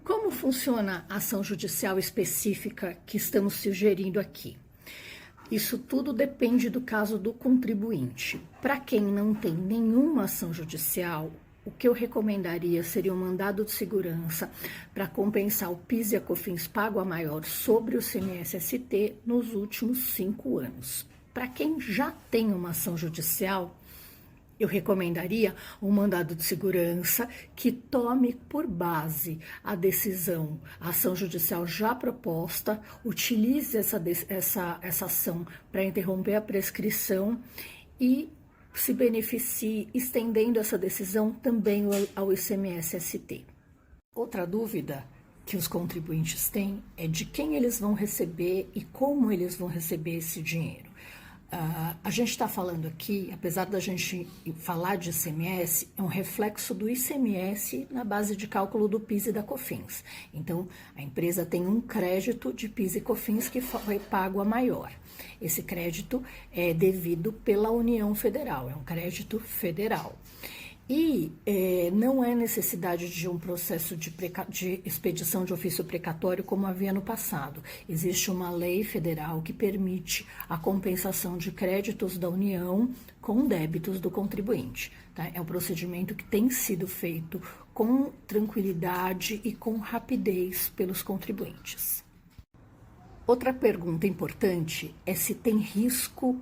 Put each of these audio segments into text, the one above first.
como funciona a ação judicial específica que estamos sugerindo aqui? Isso tudo depende do caso do contribuinte. Para quem não tem nenhuma ação judicial, o que eu recomendaria seria um mandado de segurança para compensar o PIS e a COFINS pago a maior sobre o CMS-ST nos últimos 5 anos. Para quem já tem uma ação judicial, eu recomendaria um mandado de segurança que tome por base a decisão, a ação judicial já proposta, utilize essa ação para interromper a prescrição e se beneficie estendendo essa decisão também ao ICMS-ST. Outra dúvida que os contribuintes têm é de quem eles vão receber e como eles vão receber esse dinheiro. A gente está falando aqui, apesar da gente falar de ICMS, é um reflexo do ICMS na base de cálculo do PIS e da COFINS. Então, a empresa tem um crédito de PIS e COFINS que foi pago a maior. Esse crédito é devido pela União Federal, é um crédito federal. E não é necessidade de um processo de expedição de ofício precatório como havia no passado. Existe uma lei federal que permite a compensação de créditos da União com débitos do contribuinte. Tá? É um procedimento que tem sido feito com tranquilidade e com rapidez pelos contribuintes. Outra pergunta importante é se tem risco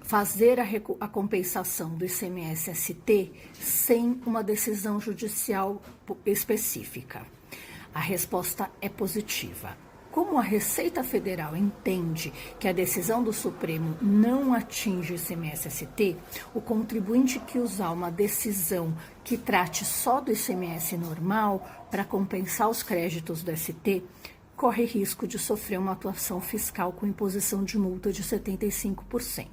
fazer a compensação do ICMS-ST sem uma decisão judicial específica. A resposta é positiva. Como a Receita Federal entende que a decisão do Supremo não atinge o ICMS-ST, o contribuinte que usar uma decisão que trate só do ICMS normal para compensar os créditos do ST, corre risco de sofrer uma atuação fiscal com imposição de multa de 75%.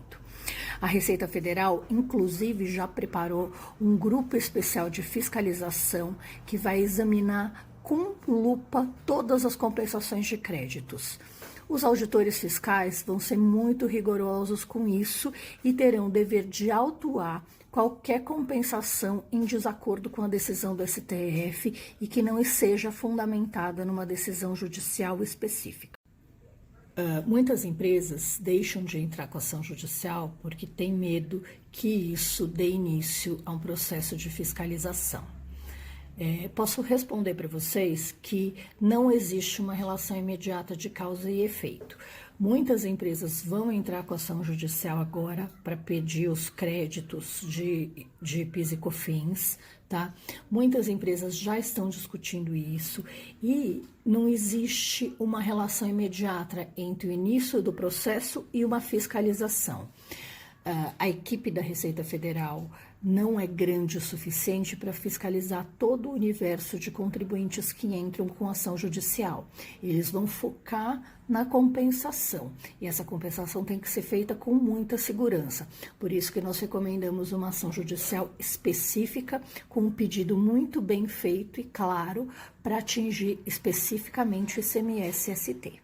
A Receita Federal, inclusive, já preparou um grupo especial de fiscalização que vai examinar com lupa todas as compensações de créditos. Os auditores fiscais vão ser muito rigorosos com isso e terão o dever de autuar qualquer compensação em desacordo com a decisão do STF e que não seja fundamentada numa decisão judicial específica. Muitas empresas deixam de entrar com ação judicial porque têm medo que isso dê início a um processo de fiscalização. Posso responder para vocês que não existe uma relação imediata de causa e efeito. Muitas empresas vão entrar com ação judicial agora para pedir os créditos de PIS e COFINS, tá? Muitas empresas já estão discutindo isso e não existe uma relação imediata entre o início do processo e uma fiscalização. A equipe da Receita Federal não é grande o suficiente para fiscalizar todo o universo de contribuintes que entram com ação judicial. Eles vão focar na compensação, e essa compensação tem que ser feita com muita segurança. Por isso que nós recomendamos uma ação judicial específica, com um pedido muito bem feito e claro, para atingir especificamente o ICMS-ST.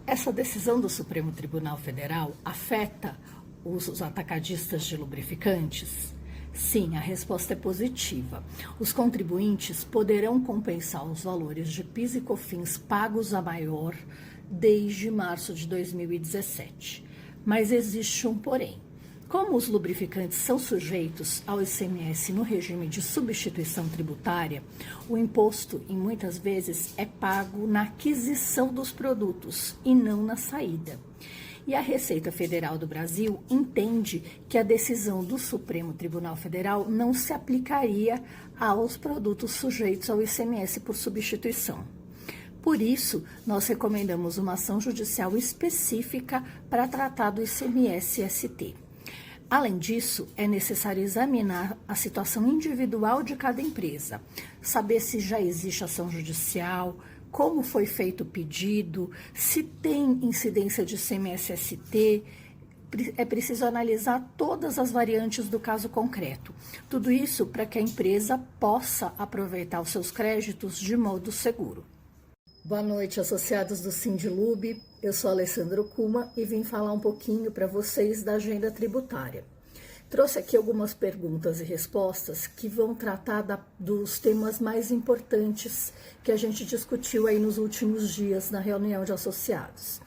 Essa decisão do Supremo Tribunal Federal afeta os atacadistas de lubrificantes? Sim, a resposta é positiva. Os contribuintes poderão compensar os valores de PIS e COFINS pagos a maior desde março de 2017. Mas existe um porém. Como os lubrificantes são sujeitos ao ICMS no regime de substituição tributária, o imposto, em muitas vezes, é pago na aquisição dos produtos e não na saída. E a Receita Federal do Brasil entende que a decisão do Supremo Tribunal Federal não se aplicaria aos produtos sujeitos ao ICMS por substituição. Por isso, nós recomendamos uma ação judicial específica para tratar do ICMS-ST. Além disso, é necessário examinar a situação individual de cada empresa, saber se já existe ação judicial, como foi feito o pedido, se tem incidência de ICMS-ST. É preciso analisar todas as variantes do caso concreto. Tudo isso para que a empresa possa aproveitar os seus créditos de modo seguro. Boa noite, associados do Sindilub. Eu sou Alessandro Kuma e vim falar um pouquinho para vocês da agenda tributária. Trouxe aqui algumas perguntas e respostas que vão tratar dos temas mais importantes que a gente discutiu aí nos últimos dias na reunião de associados.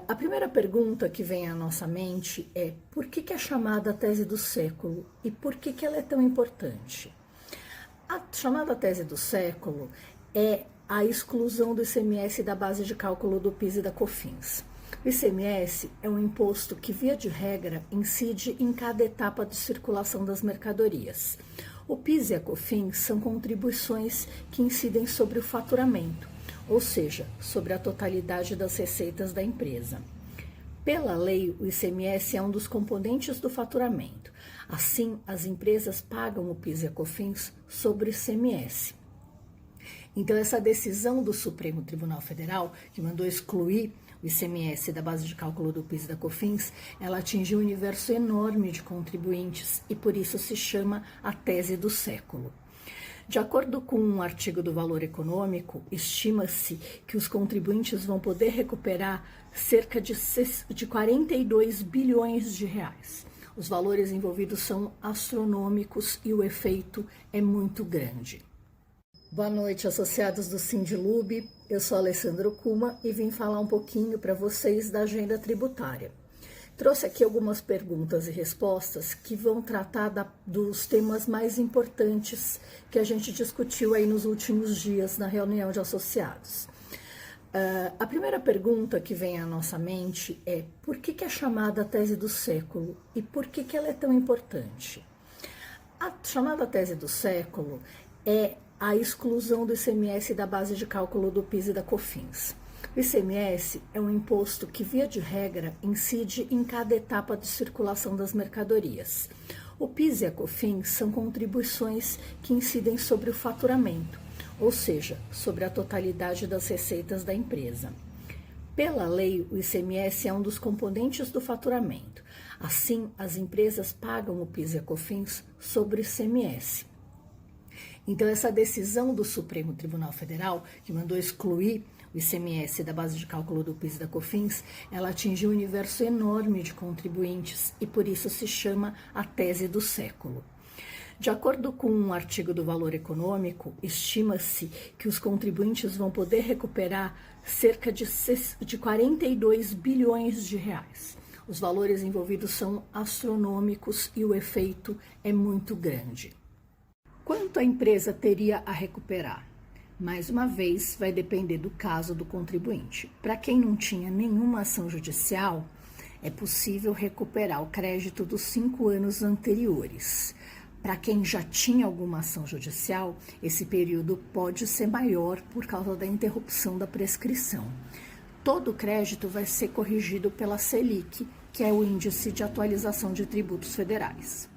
A primeira pergunta que vem à nossa mente é: por que é chamada tese do século e por que ela é tão importante? A chamada tese do século é a exclusão do ICMS da base de cálculo do PIS e da COFINS. O ICMS é um imposto que, via de regra, incide em cada etapa de circulação das mercadorias. O PIS e a COFINS são contribuições que incidem sobre o faturamento, ou seja, sobre a totalidade das receitas da empresa. Pela lei, o ICMS é um dos componentes do faturamento. Assim, as empresas pagam o PIS e a COFINS sobre o ICMS. Então, essa decisão do Supremo Tribunal Federal, que mandou excluir o ICMS da base de cálculo do PIS e da COFINS, ela atingiu um universo enorme de contribuintes e por isso se chama a tese do século. De acordo com um artigo do Valor Econômico, estima-se que os contribuintes vão poder recuperar cerca de 42 bilhões de reais. Os valores envolvidos são astronômicos e o efeito é muito grande. Boa noite, associados do Sindilub. Eu sou Alessandro Kuma e vim falar um pouquinho para vocês da agenda tributária. Trouxe aqui algumas perguntas e respostas que vão tratar dos temas mais importantes que a gente discutiu aí nos últimos dias na reunião de associados. A primeira pergunta que vem à nossa mente é: por que é chamada tese do século e por que ela é tão importante? A chamada tese do século é a exclusão do ICMS da base de cálculo do PIS e da COFINS. O ICMS é um imposto que, via de regra, incide em cada etapa de circulação das mercadorias. O PIS e a COFINS são contribuições que incidem sobre o faturamento, ou seja, sobre a totalidade das receitas da empresa. Pela lei, o ICMS é um dos componentes do faturamento. Assim, as empresas pagam o PIS e a COFINS sobre o ICMS. Então, essa decisão do Supremo Tribunal Federal, que mandou excluir o ICMS da base de cálculo do PIS e da COFINS, ela atingiu um universo enorme de contribuintes e por isso se chama a tese do século. De acordo com um artigo do Valor Econômico, estima-se que os contribuintes vão poder recuperar cerca de 42 bilhões de reais. Os valores envolvidos são astronômicos e o efeito é muito grande. Quanto a empresa teria a recuperar? Mais uma vez, vai depender do caso do contribuinte. Para quem não tinha nenhuma ação judicial, é possível recuperar o crédito dos 5 anos anteriores. Para quem já tinha alguma ação judicial, esse período pode ser maior por causa da interrupção da prescrição. Todo o crédito vai ser corrigido pela Selic, que é o Índice de Atualização de Tributos Federais.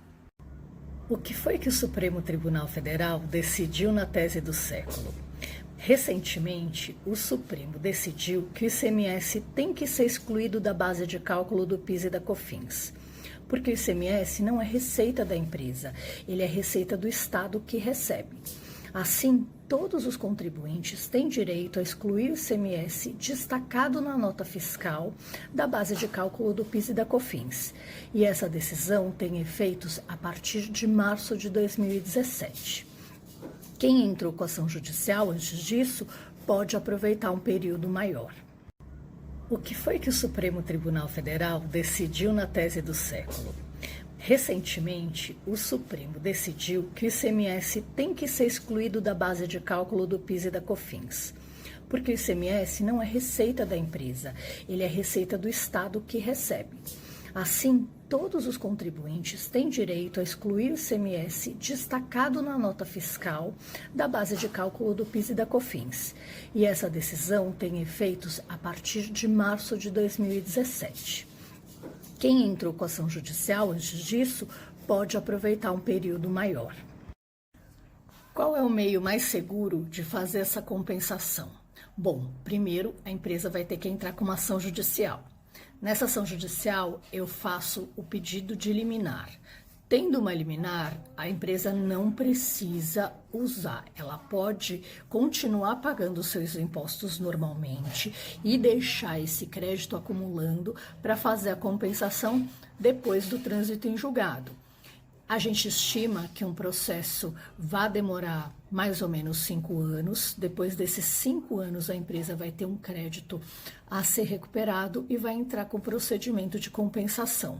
O que foi que o Supremo Tribunal Federal decidiu na tese do século? Recentemente, o Supremo decidiu que o ICMS tem que ser excluído da base de cálculo do PIS e da COFINS, porque o ICMS não é receita da empresa, ele é receita do Estado que recebe. Assim, todos os contribuintes têm direito a excluir o ICMS destacado na nota fiscal da base de cálculo do PIS e da COFINS. E essa decisão tem efeitos a partir de março de 2017. Quem entrou com ação judicial antes disso pode aproveitar um período maior. O que foi que o Supremo Tribunal Federal decidiu na tese do século? Recentemente, o Supremo decidiu que o ICMS tem que ser excluído da base de cálculo do PIS e da COFINS, porque o ICMS não é receita da empresa, ele é receita do Estado que recebe. Assim, todos os contribuintes têm direito a excluir o ICMS destacado na nota fiscal da base de cálculo do PIS e da COFINS, e essa decisão tem efeitos a partir de março de 2017. Quem entrou com ação judicial antes disso pode aproveitar um período maior. Qual é o meio mais seguro de fazer essa compensação? Bom, primeiro a empresa vai ter que entrar com uma ação judicial. Nessa ação judicial eu faço o pedido de liminar. Tendo uma liminar, a empresa não precisa usar, ela pode continuar pagando os seus impostos normalmente e deixar esse crédito acumulando para fazer a compensação depois do trânsito em julgado. A gente estima que um processo vai demorar mais ou menos 5 anos. Depois desses 5 anos, a empresa vai ter um crédito a ser recuperado e vai entrar com o procedimento de compensação.